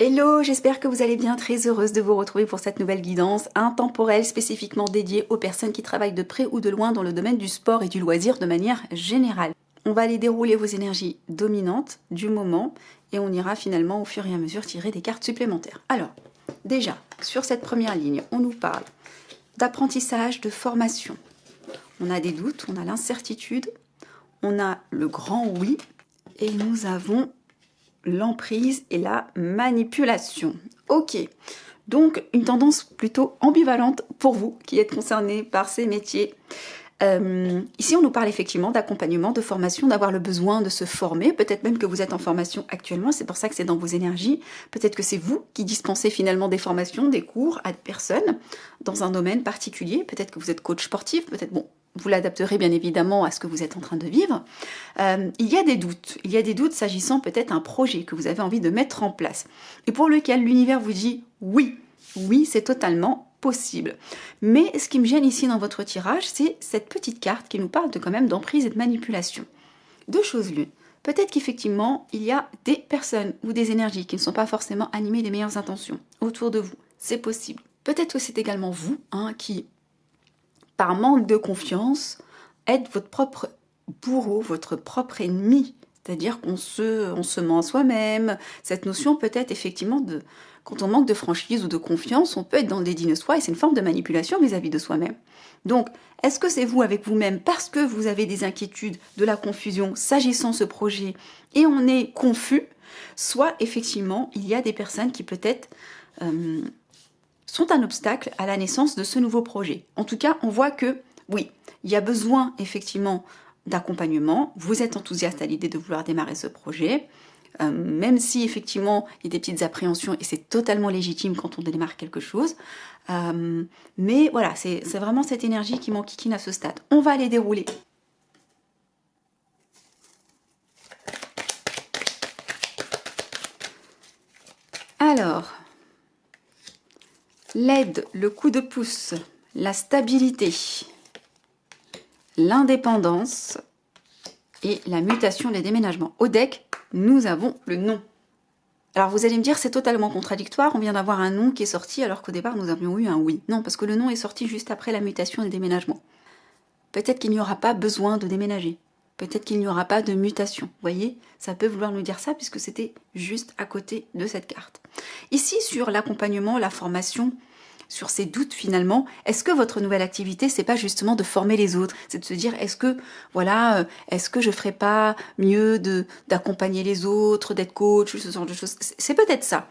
Hello, j'espère que vous allez bien, très heureuse de vous retrouver pour cette nouvelle guidance intemporelle spécifiquement dédiée aux personnes qui travaillent de près ou de loin dans le domaine du sport et du loisir de manière générale. On va aller dérouler vos énergies dominantes du moment et on ira finalement au fur et à mesure tirer des cartes supplémentaires. Alors, déjà, sur cette première ligne, on nous parle d'apprentissage, de formation. On a des doutes, on a l'incertitude, on a le grand oui et nous avons l'emprise et la manipulation. Ok, donc une tendance plutôt ambivalente pour vous qui êtes concernés par ces métiers. Ici, on nous parle effectivement d'accompagnement, de formation, d'avoir le besoin de se former. Peut-être même que vous êtes en formation actuellement, c'est pour ça que c'est dans vos énergies. Peut-être que c'est vous qui dispensez finalement des formations, des cours à des personnes dans un domaine particulier. Peut-être que vous êtes coach sportif, peut-être, bon, vous l'adapterez bien évidemment à ce que vous êtes en train de vivre. Il y a des doutes s'agissant peut-être d'un projet que vous avez envie de mettre en place et pour lequel l'univers vous dit oui, c'est totalement possible. Mais ce qui me gêne ici dans votre tirage, c'est cette petite carte qui nous parle de quand même d'emprise et de manipulation. Deux choses l'une. Peut-être qu'effectivement, il y a des personnes ou des énergies qui ne sont pas forcément animées des meilleures intentions autour de vous. C'est possible. Peut-être que c'est également vous qui, par manque de confiance, êtes votre propre bourreau, votre propre ennemi. C'est-à-dire qu'on se ment à soi-même. Cette notion peut-être effectivement de... Quand on manque de franchise ou de confiance, on peut être dans le déni de soi et c'est une forme de manipulation vis-à-vis de soi-même. Donc, est-ce que c'est vous avec vous-même parce que vous avez des inquiétudes, de la confusion s'agissant de ce projet et on est confus, soit effectivement, il y a des personnes qui peut-être sont un obstacle à la naissance de ce nouveau projet. En tout cas, on voit que, oui, il y a besoin effectivement d'accompagnement. Vous êtes enthousiaste à l'idée de vouloir démarrer ce projet. Même si effectivement il y a des petites appréhensions et c'est totalement légitime quand on démarre quelque chose. Mais voilà, c'est vraiment cette énergie qui m'enquiquine à ce stade. On va les dérouler. Alors, l'aide, le coup de pouce, la stabilité, l'indépendance et la mutation, les déménagements. Au deck, nous avons le non. Alors vous allez me dire, c'est totalement contradictoire, on vient d'avoir un non qui est sorti alors qu'au départ nous avions eu un oui. Non, parce que le non est sorti juste après la mutation et le déménagement. Peut-être qu'il n'y aura pas besoin de déménager. Peut-être qu'il n'y aura pas de mutation. Vous voyez, ça peut vouloir nous dire ça puisque c'était juste à côté de cette carte. Ici, sur l'accompagnement, la formation, sur ces doutes finalement, est-ce que votre nouvelle activité, c'est pas justement de former les autres? C'est de se dire, est-ce que, voilà, est-ce que je ferais pas mieux d'accompagner les autres, d'être coach, ce genre de choses? C'est peut-être ça.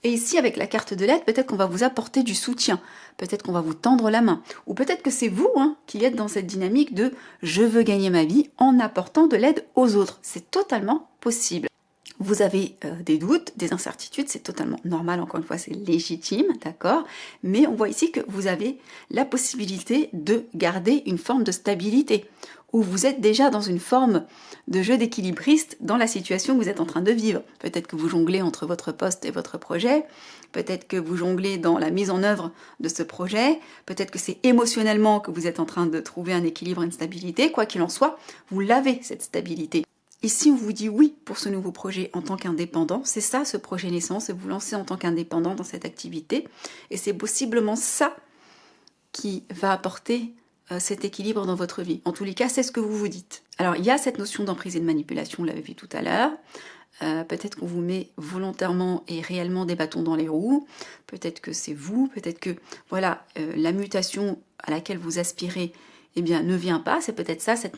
Et ici, avec la carte de l'aide, peut-être qu'on va vous apporter du soutien, peut-être qu'on va vous tendre la main, ou peut-être que c'est vous qui êtes dans cette dynamique de « je veux gagner ma vie en apportant de l'aide aux autres ». C'est totalement possible. Vous avez des doutes, des incertitudes, c'est totalement normal, encore une fois, c'est légitime, d'accord? Mais on voit ici que vous avez la possibilité de garder une forme de stabilité, où vous êtes déjà dans une forme de jeu d'équilibriste dans la situation que vous êtes en train de vivre. Peut-être que vous jonglez entre votre poste et votre projet, peut-être que vous jonglez dans la mise en œuvre de ce projet, peut-être que c'est émotionnellement que vous êtes en train de trouver un équilibre, une stabilité, quoi qu'il en soit, vous l'avez cette stabilité. Ici, on vous dit oui pour ce nouveau projet en tant qu'indépendant. C'est ça, ce projet naissance, c'est vous lancer en tant qu'indépendant dans cette activité. Et c'est possiblement ça qui va apporter cet équilibre dans votre vie. En tous les cas, c'est ce que vous vous dites. Alors, il y a cette notion d'emprise et de manipulation, on l'avait vu tout à l'heure. Peut-être qu'on vous met volontairement et réellement des bâtons dans les roues. Peut-être que c'est vous. Peut-être que, voilà, la mutation à laquelle vous aspirez eh bien, ne vient pas, c'est peut-être ça, cette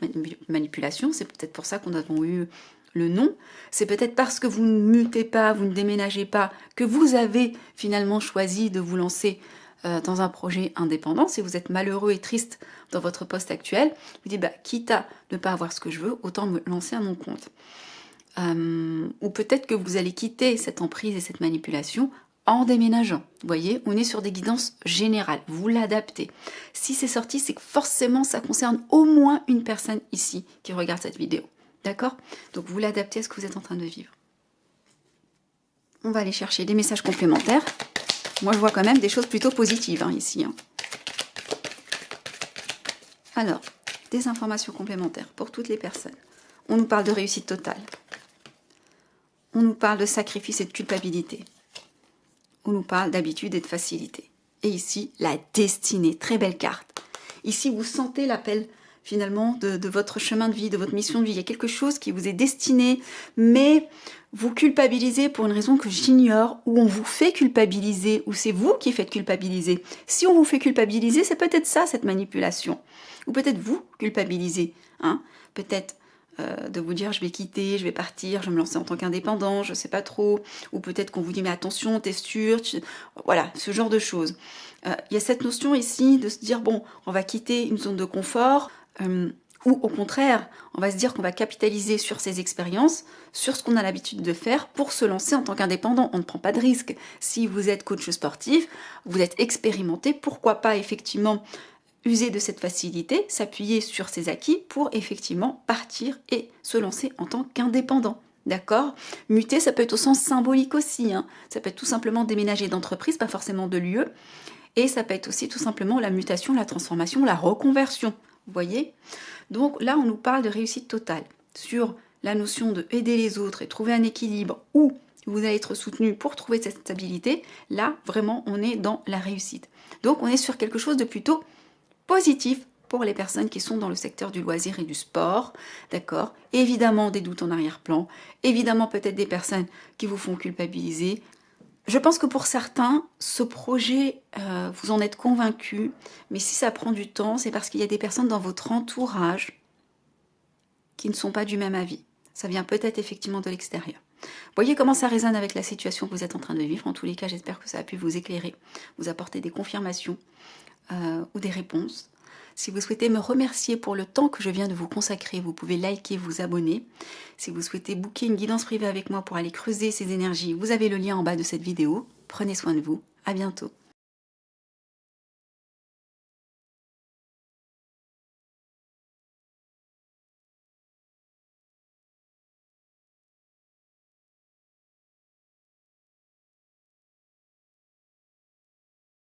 manipulation, c'est peut-être pour ça qu'on a eu le non, c'est peut-être parce que vous ne mutez pas, vous ne déménagez pas, que vous avez finalement choisi de vous lancer dans un projet indépendant. Si vous êtes malheureux et triste dans votre poste actuel, vous dites, quitte à ne pas avoir ce que je veux, autant me lancer à mon compte. Ou peut-être que vous allez quitter cette emprise et cette manipulation en déménageant. Vous voyez, on est sur des guidances générales, vous l'adaptez. Si c'est sorti, c'est que forcément ça concerne au moins une personne ici qui regarde cette vidéo. D'accord? Donc vous l'adaptez à ce que vous êtes en train de vivre. On va aller chercher des messages complémentaires. Moi je vois quand même des choses plutôt positives ici. Alors, des informations complémentaires pour toutes les personnes. On nous parle de réussite totale. On nous parle de sacrifice et de culpabilité. on nous parle d'habitude et de facilité. Et ici, la destinée, très belle carte. Ici, vous sentez l'appel finalement de votre chemin de vie, de votre mission de vie. Il y a quelque chose qui vous est destiné, mais vous culpabilisez pour une raison que j'ignore, ou on vous fait culpabiliser, ou c'est vous qui faites culpabiliser. Si on vous fait culpabiliser, c'est peut-être ça, cette manipulation. Ou peut-être vous culpabiliser. Hein, peut-être de vous dire je vais quitter, je vais partir, je vais me lancer en tant qu'indépendant, je sais pas trop, ou peut-être qu'on vous dit mais attention, t'es sûr, voilà, ce genre de choses. Il y a cette notion ici de se dire bon, on va quitter une zone de confort, ou au contraire, on va se dire qu'on va capitaliser sur ces expériences, sur ce qu'on a l'habitude de faire pour se lancer en tant qu'indépendant. On ne prend pas de risque. Si vous êtes coach sportif, vous êtes expérimenté, pourquoi pas effectivement user de cette facilité, s'appuyer sur ses acquis pour effectivement partir et se lancer en tant qu'indépendant. D'accord? Muter, ça peut être au sens symbolique aussi. Hein. Ça peut être tout simplement déménager d'entreprise, pas forcément de lieu. Et ça peut être aussi tout simplement la mutation, la transformation, la reconversion. Vous voyez? Donc là, on nous parle de réussite totale sur la notion de aider les autres et trouver un équilibre où vous allez être soutenu pour trouver cette stabilité. Là, vraiment, on est dans la réussite. Donc, on est sur quelque chose de plutôt positif pour les personnes qui sont dans le secteur du loisir et du sport, d'accord? Évidemment, des doutes en arrière-plan, évidemment, peut-être des personnes qui vous font culpabiliser. Je pense que pour certains, ce projet, vous en êtes convaincus, mais si ça prend du temps, c'est parce qu'il y a des personnes dans votre entourage qui ne sont pas du même avis. Ça vient peut-être effectivement de l'extérieur. Voyez comment ça résonne avec la situation que vous êtes en train de vivre. En tous les cas, j'espère que ça a pu vous éclairer, vous apporter des confirmations ou des réponses. Si vous souhaitez me remercier pour le temps que je viens de vous consacrer, vous pouvez liker, vous abonner. Si vous souhaitez booker une guidance privée avec moi pour aller creuser ces énergies, vous avez le lien en bas de cette vidéo. Prenez soin de vous. À bientôt.